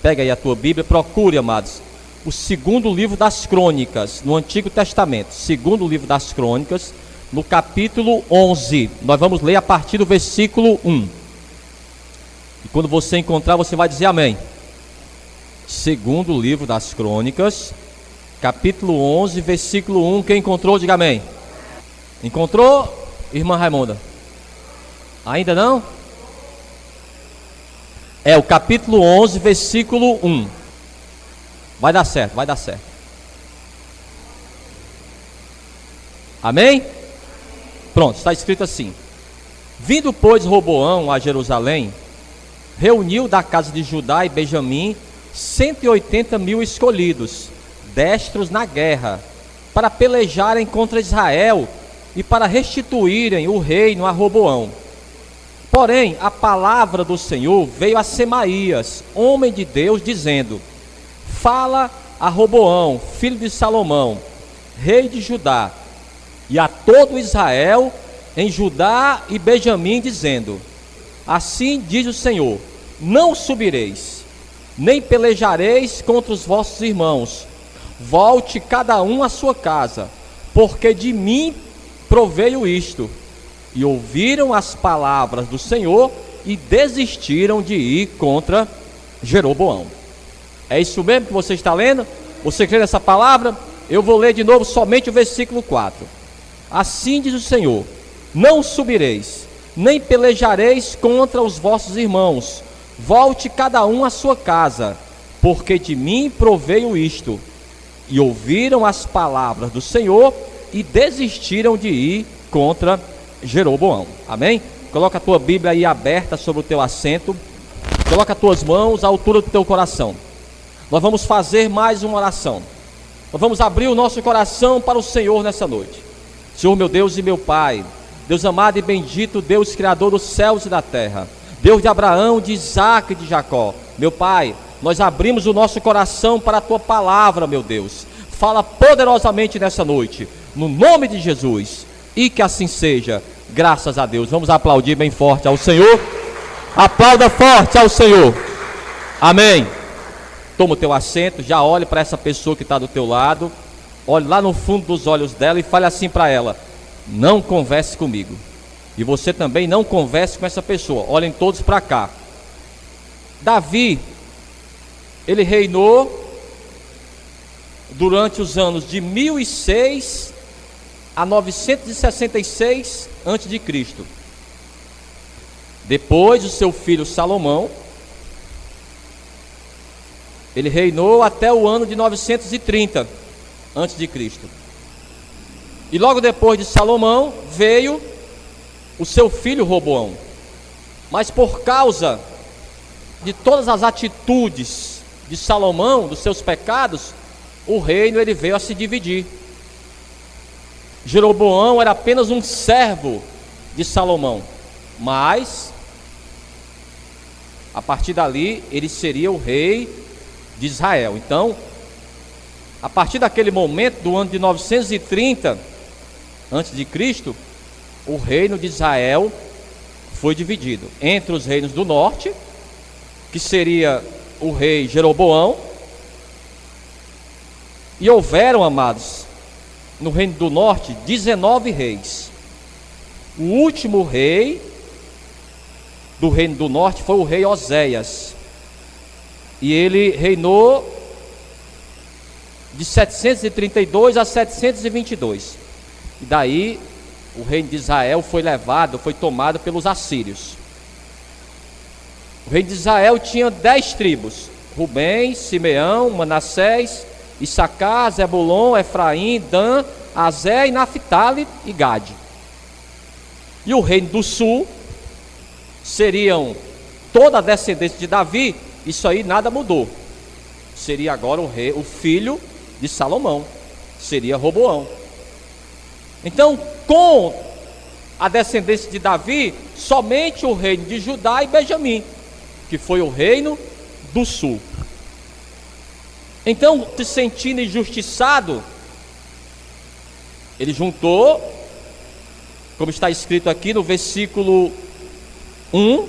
Pega aí a tua Bíblia, procure, amados, o segundo livro das Crônicas, no Antigo Testamento. Segundo livro das Crônicas, no capítulo 11. Nós vamos ler a partir do versículo 1. E quando você encontrar, você vai dizer amém. Segundo livro das Crônicas, capítulo 11, versículo 1. Quem encontrou, diga amém. Encontrou, irmã Raimonda? Ainda não? É o capítulo 11, versículo 1. Vai dar certo, vai dar certo. Amém? Pronto, está escrito assim: vindo, pois, Roboão a Jerusalém, reuniu da casa de Judá e Benjamim 180.000 escolhidos, destros na guerra, para pelejarem contra Israel e para restituírem o reino a Roboão. Porém, a palavra do Senhor veio a Semaías, homem de Deus, dizendo: fala a Roboão, filho de Salomão, rei de Judá, e a todo Israel em Judá e Benjamim, dizendo: assim diz o Senhor: não subireis, nem pelejareis contra os vossos irmãos. Volte cada um à sua casa, porque de mim proveio isto. E ouviram as palavras do Senhor e desistiram de ir contra Jeroboão. É isso mesmo que você está lendo? Você crê nessa palavra? Eu vou ler de novo somente o versículo 4. Assim diz o Senhor: não subireis, nem pelejareis contra os vossos irmãos. Volte cada um à sua casa, porque de mim proveio isto. E ouviram as palavras do Senhor e desistiram de ir contra Jeroboão. Amém? Coloca a tua Bíblia aí aberta sobre o teu assento. Coloca as tuas mãos à altura do teu coração. Nós vamos fazer mais uma oração. Nós vamos abrir o nosso coração para o Senhor nessa noite. Senhor, meu Deus e meu Pai, Deus amado e bendito, Deus criador dos céus e da terra, Deus de Abraão, de Isaac e de Jacó. Meu Pai, nós abrimos o nosso coração para a tua palavra, meu Deus. Fala poderosamente nessa noite, no nome de Jesus, e que assim seja, graças a Deus. Vamos aplaudir bem forte ao Senhor. Aplauda forte ao Senhor. Amém. Toma o teu assento, já olhe para essa pessoa que está do teu lado, olhe lá no fundo dos olhos dela e fale assim para ela: não converse comigo. E você também não converse com essa pessoa. Olhem todos para cá. Davi, ele reinou durante os anos de 1006 a 966 a.C. Depois o seu filho Salomão, ele reinou até o ano de 930 a.C. E logo depois de Salomão veio o seu filho Roboão. Mas por causa de todas as atitudes de Salomão, dos seus pecados, o reino ele veio a se dividir. Jeroboão era apenas um servo de Salomão, mas a partir dali ele seria o rei de Israel. Então, a partir daquele momento, do ano de 930 a.C., o reino de Israel foi dividido entre os reinos do norte, que seria o rei Jeroboão, e houveram, amados, no reino do norte 19 reis. O último rei do reino do norte foi o rei Oséias, e ele reinou de 732 a 722. E daí o reino de Israel foi tomado pelos assírios. O reino de Israel tinha 10 tribos: Rubem, Simeão, Manassés, Issacar, Zebulon, Efraim, Dan, Azé e Naphtali e Gade. E o reino do sul seriam toda a descendência de Davi. Isso aí nada mudou. Seria agora o filho de Salomão, seria Roboão. Então, com a descendência de Davi, somente o reino de Judá e Benjamim, que foi o reino do sul. Então, se sentindo injustiçado, ele juntou, como está escrito aqui no versículo 1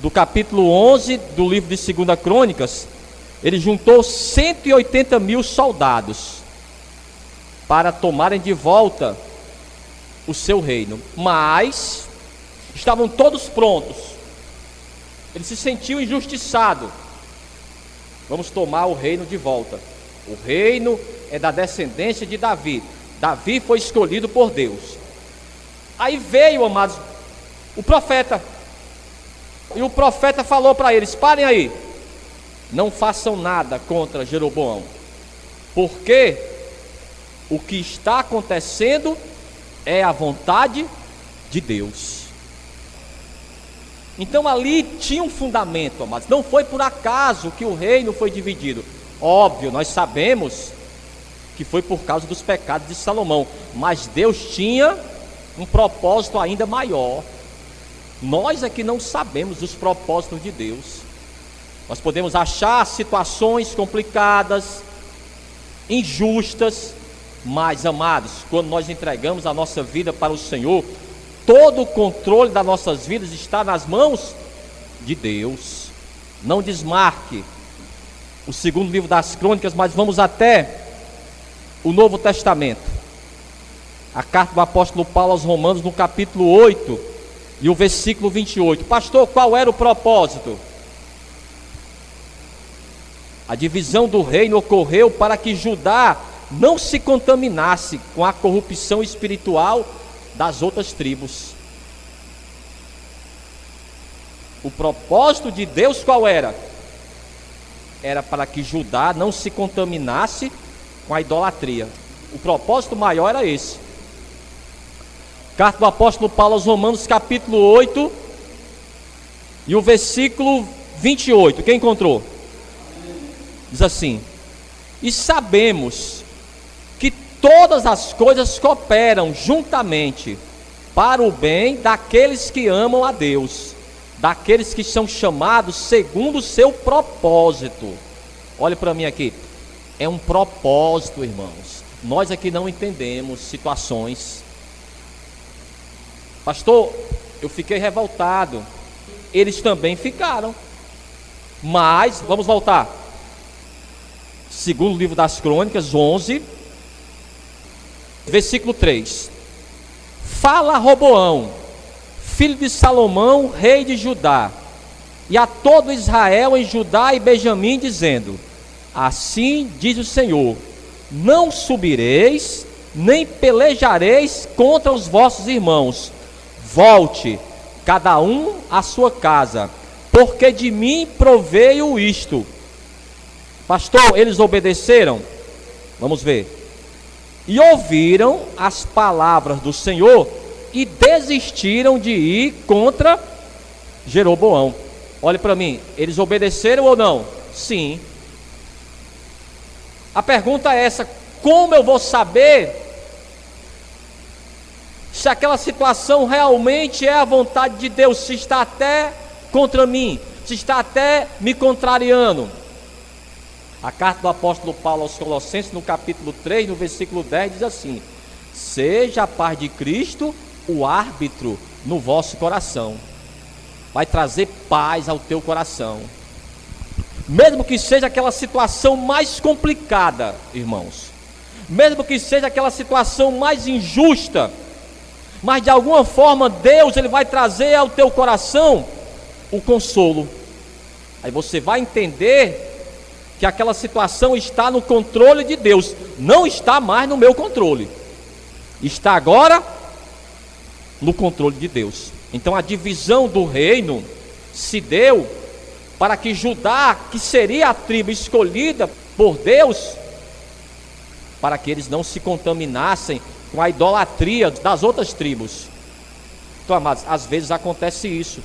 do capítulo 11 do livro de 2 Crônicas, ele juntou 180 mil soldados para tomarem de volta o seu reino, mas estavam todos prontos. Ele se sentiu injustiçado. Vamos tomar o reino de volta. O reino é da descendência de Davi. Davi foi escolhido por Deus. Aí veio, amados, o profeta. E o profeta falou para eles: parem aí, não façam nada contra Jeroboão, porque o que está acontecendo é a vontade de Deus. Então ali tinha um fundamento, amados. Não foi por acaso que o reino foi dividido. Óbvio, nós sabemos que foi por causa dos pecados de Salomão, mas Deus tinha um propósito ainda maior. Nós é que não sabemos os propósitos de Deus. Nós podemos achar situações complicadas, injustas, mas, amados, quando nós entregamos a nossa vida para o Senhor, todo o controle das nossas vidas está nas mãos de Deus. Não desmarque o segundo livro das Crônicas, mas vamos até o Novo Testamento. A carta do apóstolo Paulo aos Romanos, no capítulo 8 e o versículo 28. Pastor, qual era o propósito? A divisão do reino ocorreu para que Judá não se contaminasse com a corrupção espiritual das outras tribos. O propósito de Deus qual era? Era para que Judá não se contaminasse com a idolatria. O propósito maior era esse. Carta do apóstolo Paulo aos Romanos, capítulo 8 e o versículo 28. Quem encontrou? Diz assim: e sabemos que todas as coisas cooperam juntamente para o bem daqueles que amam a Deus, daqueles que são chamados segundo o seu propósito. Olhe para mim aqui, é um propósito, irmãos. Nós aqui não entendemos situações. Pastor, eu fiquei revoltado. Eles também ficaram. Mas, vamos voltar. Segundo livro das Crônicas, 11, versículo 3. Fala a Roboão, filho de Salomão, rei de Judá, e a todo Israel em Judá e Benjamim, dizendo: assim diz o Senhor: não subireis, nem pelejareis contra os vossos irmãos. Volte, cada um à sua casa, porque de mim proveio isto. Pastor, eles obedeceram? Vamos ver. E ouviram as palavras do Senhor e desistiram de ir contra Jeroboão. Olhe para mim, eles obedeceram ou não? Sim. A pergunta é essa: como eu vou saber se aquela situação realmente é a vontade de Deus, se está até contra mim, se está até me contrariando? A carta do apóstolo Paulo aos Colossenses, no capítulo 3, no versículo 10, diz assim: seja a paz de Cristo o árbitro no vosso coração. Vai trazer paz ao teu coração. Mesmo que seja aquela situação mais complicada, irmãos, mesmo que seja aquela situação mais injusta, mas de alguma forma Deus ele vai trazer ao teu coração o consolo. Aí você vai entender que aquela situação está no controle de Deus, não está mais no meu controle, está agora no controle de Deus. Então a divisão do reino se deu para que Judá, que seria a tribo escolhida por Deus, para que eles não se contaminassem com a idolatria das outras tribos. Então, amados, às vezes acontece isso.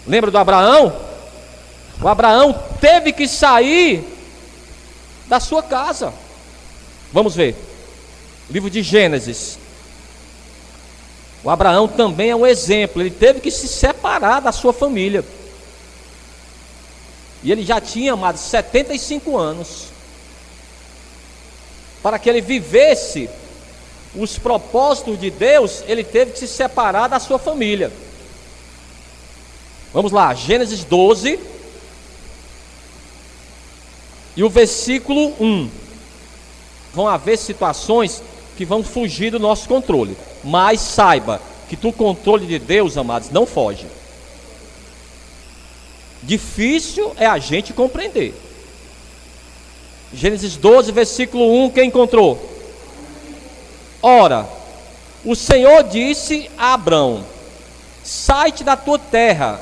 Lembra do Abraão? O Abraão teve que sair da sua casa. Vamos ver. Livro de Gênesis. O Abraão também é um exemplo. Ele teve que se separar da sua família. E ele já tinha, amados, 75 anos. Para que ele vivesse os propósitos de Deus, ele teve que se separar da sua família. Vamos lá, Gênesis 12 e o versículo 1. Vão haver situações que vão fugir do nosso controle, mas saiba que do controle de Deus, amados, não foge. Difícil é a gente compreender. Gênesis 12, versículo 1, quem encontrou? Ora, o Senhor disse a Abrão: sai-te da tua terra,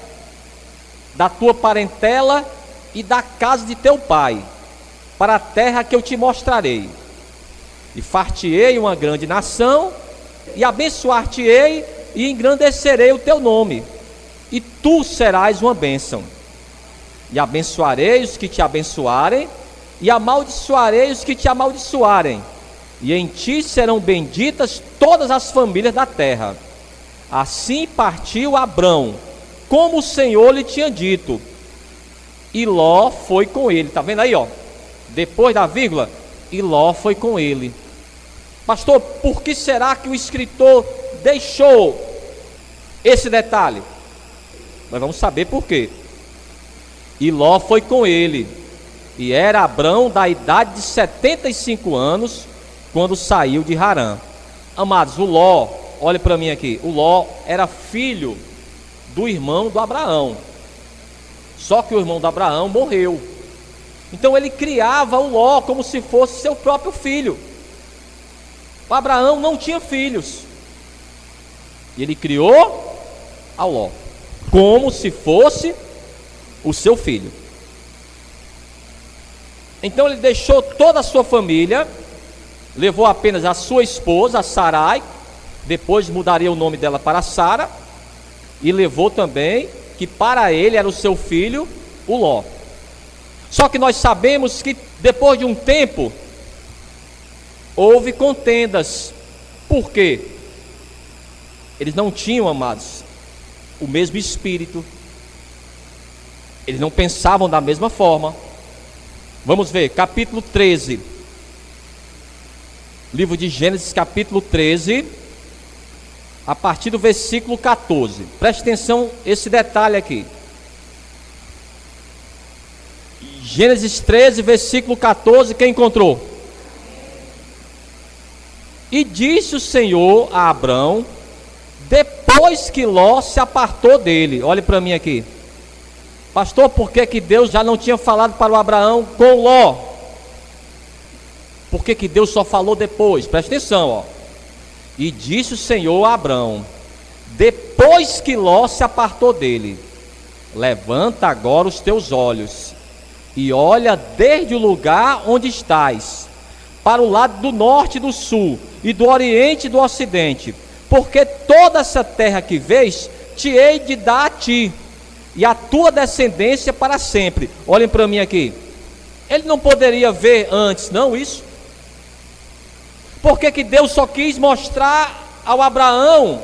da tua parentela e da casa de teu pai, para a terra que eu te mostrarei. E far-te-ei uma grande nação, e abençoar-te-ei, e engrandecerei o teu nome, e tu serás uma bênção. E abençoarei os que te abençoarem, e amaldiçoarei os que te amaldiçoarem, e em ti serão benditas todas as famílias da terra. Assim partiu Abrão, como o Senhor lhe tinha dito, e Ló foi com ele. Está vendo aí, ó? Depois da vírgula, e Ló foi com ele. Pastor, por que será que o escritor deixou esse detalhe? Nós vamos saber por quê. E Ló foi com ele, e era Abrão da idade de 75 anos, quando saiu de Harã. Amados, o Ló, olha para mim aqui, o Ló era filho do irmão do Abraão. Só que o irmão do Abraão morreu. Então ele criava o Ló como se fosse seu próprio filho. O Abraão não tinha filhos, e ele criou ao Ló como se fosse o seu filho. Então ele deixou toda a sua família, levou apenas a sua esposa, a Sarai, depois mudaria o nome dela para Sara, e levou também, que para ele era o seu filho, o Ló. Só que nós sabemos que depois de um tempo, houve contendas. Por quê? Eles não tinham, amados, o mesmo espírito, eles não pensavam da mesma forma. Vamos ver, capítulo 13, livro de Gênesis, capítulo 13, a partir do versículo 14. Preste atenção esse detalhe aqui. Gênesis 13, versículo 14, quem encontrou? E disse o Senhor a Abrão, depois que Ló se apartou dele. Olhe para mim aqui. Pastor, por que Deus já não tinha falado para o Abraão com Ló? Por que Deus só falou depois? Preste atenção, ó. E disse o Senhor a Abrão, depois que Ló se apartou dele: levanta agora os teus olhos e olha desde o lugar onde estás, para o lado do norte e do sul, e do oriente e do ocidente, porque toda essa terra que vês, te hei de dar a ti, e a tua descendência para sempre. Olhem para mim aqui. Ele não poderia ver antes, não, isso? Por que Deus só quis mostrar ao Abraão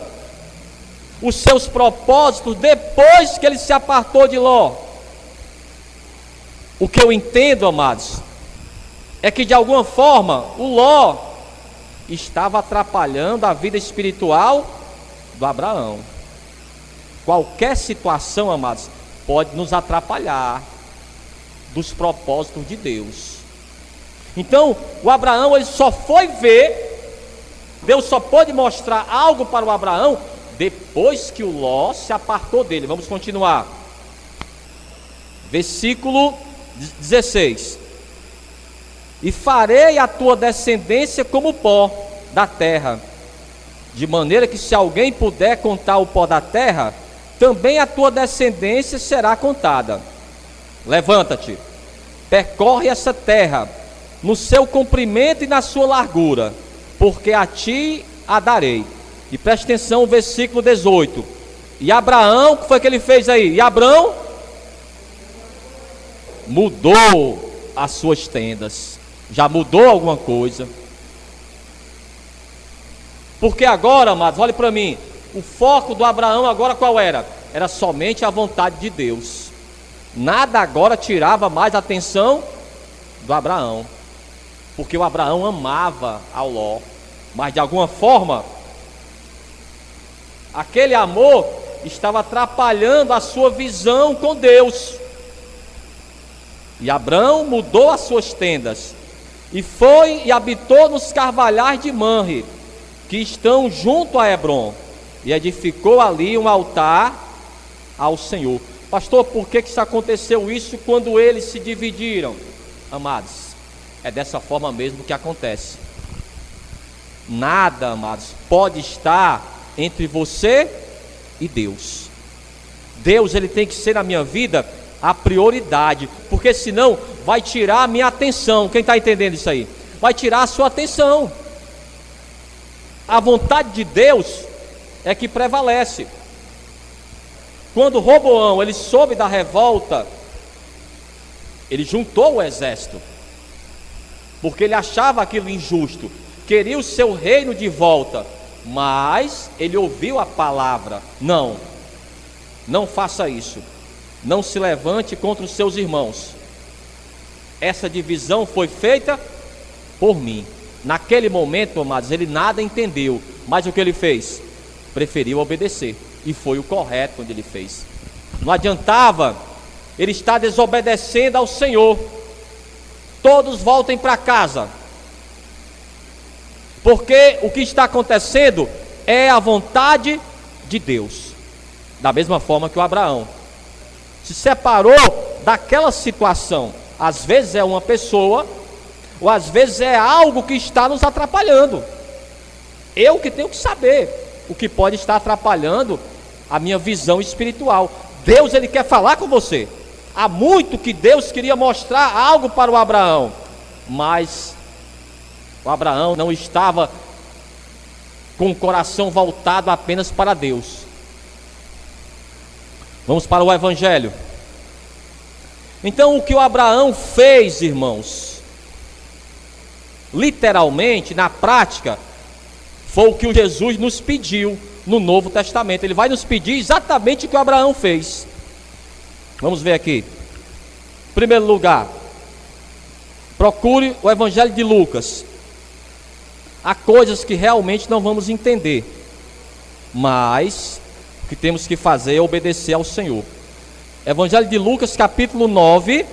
os seus propósitos depois que ele se apartou de Ló? O que eu entendo, amados, é que de alguma forma o Ló estava atrapalhando a vida espiritual do Abraão. Qualquer situação, amados, pode nos atrapalhar dos propósitos de Deus. Então, o Abraão, ele só foi ver, Deus só pôde mostrar algo para o Abraão depois que o Ló se apartou dele. Vamos continuar. Versículo 16. E farei a tua descendência como o pó da terra, de maneira que se alguém puder contar o pó da terra, também a tua descendência será contada. Levanta-te, percorre essa terra, no seu comprimento e na sua largura, porque a ti a darei. E preste atenção, o versículo 18. E Abraão, o que foi que ele fez aí? E Abraão mudou as suas tendas. Já mudou alguma coisa? Porque agora, amados, olhe para mim, o foco do Abraão agora qual era? Era somente a vontade de Deus. Nada agora tirava mais a atenção do Abraão, porque o Abraão amava ao Ló, mas de alguma forma aquele amor estava atrapalhando a sua visão com Deus. E Abrão mudou as suas tendas e foi e habitou nos carvalhais de Manre, que estão junto a Hebrom, e edificou ali um altar ao Senhor. Pastor, por que isso aconteceu isso quando eles se dividiram? Amados, é dessa forma mesmo que acontece. Nada, amados, pode estar entre você e Deus. Deus, ele tem que ser na minha vida a prioridade, porque senão vai tirar a minha atenção. Quem está entendendo isso aí? Vai tirar a sua atenção. A vontade de Deus é que prevalece. Quando Roboão ele soube da revolta, ele juntou o exército, porque ele achava aquilo injusto, queria o seu reino de volta, mas ele ouviu a palavra: não faça isso, não se levante contra os seus irmãos. Essa divisão foi feita por mim. Naquele momento, amados, ele nada entendeu, mas o que ele fez? Preferiu obedecer, e foi o correto onde ele fez. Não adiantava ele estar desobedecendo ao Senhor. Todos voltem para casa, porque o que está acontecendo é a vontade de Deus. Da mesma forma que o Abraão se separou daquela situação. Às vezes é uma pessoa, ou às vezes é algo que está nos atrapalhando. Eu que tenho que saber o que pode estar atrapalhando a minha visão espiritual. Deus, ele quer falar com você. Há muito que Deus queria mostrar algo para o Abraão, mas o Abraão não estava com o coração voltado apenas para Deus. Vamos para o Evangelho. Então, o que o Abraão fez, irmãos, literalmente, na prática, foi o que o Jesus nos pediu no Novo Testamento. Ele vai nos pedir exatamente o que o Abraão fez. Vamos ver aqui. Em primeiro lugar, procure o Evangelho de Lucas. Há coisas que realmente não vamos entender, mas o que temos que fazer é obedecer ao Senhor. Evangelho de Lucas, capítulo 9,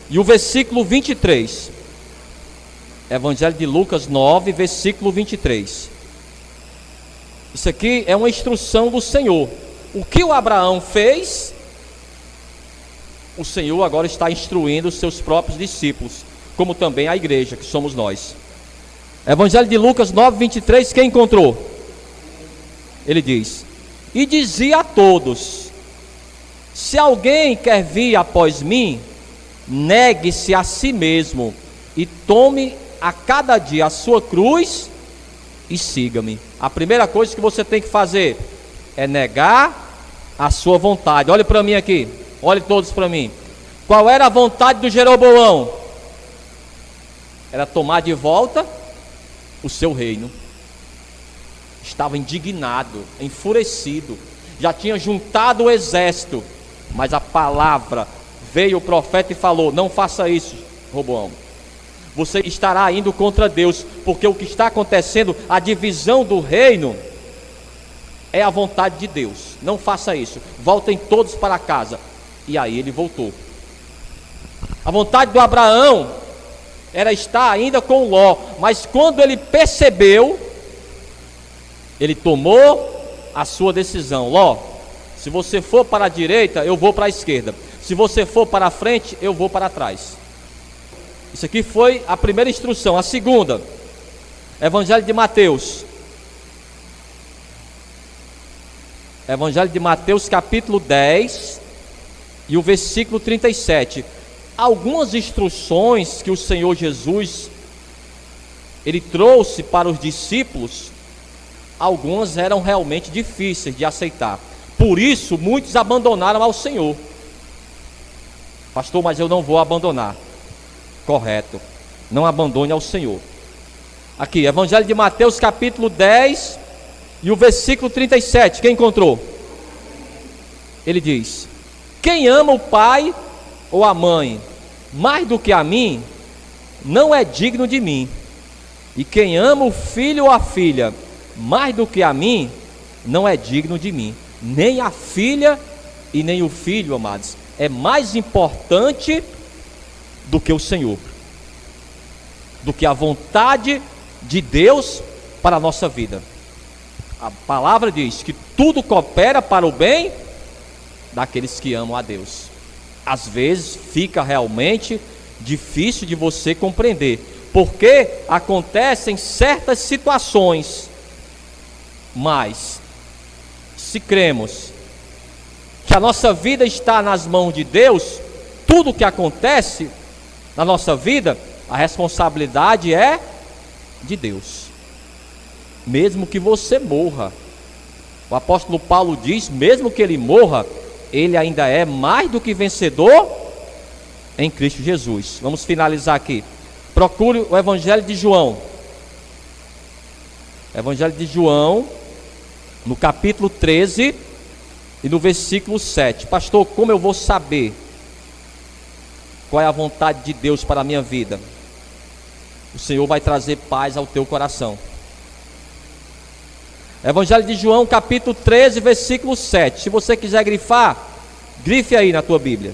e o versículo 23. Evangelho de Lucas 9, versículo 23. Isso aqui é uma instrução do Senhor. O que o Abraão fez, o Senhor agora está instruindo os seus próprios discípulos, como também a igreja, que somos nós. Evangelho de Lucas 9, 23, quem encontrou? Ele diz: e dizia a todos: se alguém quer vir após mim, negue-se a si mesmo e tome a cada dia a sua cruz e siga-me. A primeira coisa que você tem que fazer é negar a sua vontade. Olhe para mim aqui, olhe todos para mim. Qual era a vontade do Jeroboão? Era tomar de volta o seu reino. Estava indignado, enfurecido, já tinha juntado o exército, mas a palavra veio, o profeta e falou: não faça isso, Roboão, você estará indo contra Deus, porque o que está acontecendo, a divisão do reino, é a vontade de Deus. Não faça isso, voltem todos para casa. E aí ele voltou. A vontade do Abraão era estar ainda com Ló, mas quando ele percebeu, ele tomou a sua decisão. Ló, se você for para a direita, eu vou para a esquerda. Se você for para a frente, eu vou para trás. Isso aqui foi a primeira instrução. A segunda, Evangelho de Mateus. Evangelho de Mateus, capítulo 10 e o versículo 37. Algumas instruções que o Senhor Jesus ele trouxe para os discípulos, algumas eram realmente difíceis de aceitar. Por isso, muitos abandonaram ao Senhor. Pastor, mas eu não vou abandonar. Correto, não abandone ao Senhor. Aqui, Evangelho de Mateus, capítulo 10 e o versículo 37. Quem encontrou? Ele diz: quem ama o pai ou a mãe mais do que a mim, não é digno de mim. E quem ama o filho ou a filha mais do que a mim, não é digno de mim. Nem a filha e nem o filho, amados, é mais importante do que o Senhor, do que a vontade de Deus para a nossa vida. A palavra diz que tudo coopera para o bem daqueles que amam a Deus. Às vezes fica realmente difícil de você compreender, porque acontecem certas situações, mas se cremos que a nossa vida está nas mãos de Deus, tudo o que acontece na nossa vida, a responsabilidade é de Deus. Mesmo que você morra, o apóstolo Paulo diz, mesmo que ele morra, ele ainda é mais do que vencedor em Cristo Jesus. Vamos finalizar aqui. Procure o Evangelho de João. Evangelho de João, no capítulo 13 e no versículo 7. Pastor, como eu vou saber qual é a vontade de Deus para a minha vida? O Senhor vai trazer paz ao teu coração. Evangelho de João, capítulo 13, versículo 7. Se você quiser grifar, grife aí na tua Bíblia.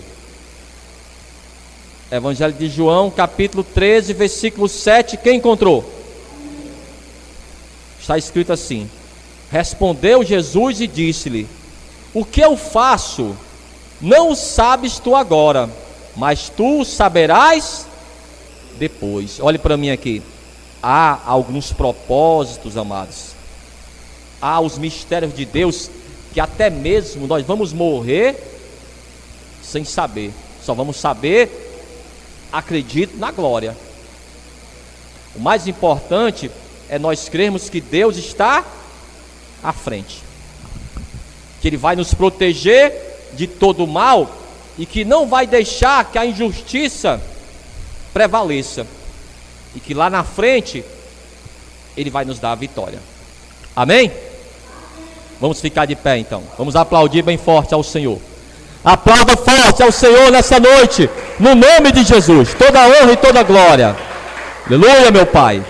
Evangelho de João, capítulo 13, versículo 7. Quem encontrou? Está escrito assim: respondeu Jesus e disse-lhe: o que eu faço, não o sabes tu agora, mas tu saberás depois. Olhe para mim aqui. Há alguns propósitos, amados. Há os mistérios de Deus que até mesmo nós vamos morrer sem saber. Só vamos saber, acredito, na glória. O mais importante é nós crermos que Deus está à frente, que Ele vai nos proteger de todo o mal e que não vai deixar que a injustiça prevaleça, e que lá na frente Ele vai nos dar a vitória. Amém? Vamos ficar de pé então. Vamos aplaudir bem forte ao Senhor. Aplauda forte ao Senhor nessa noite, no nome de Jesus. Toda honra e toda glória. Aleluia, meu Pai.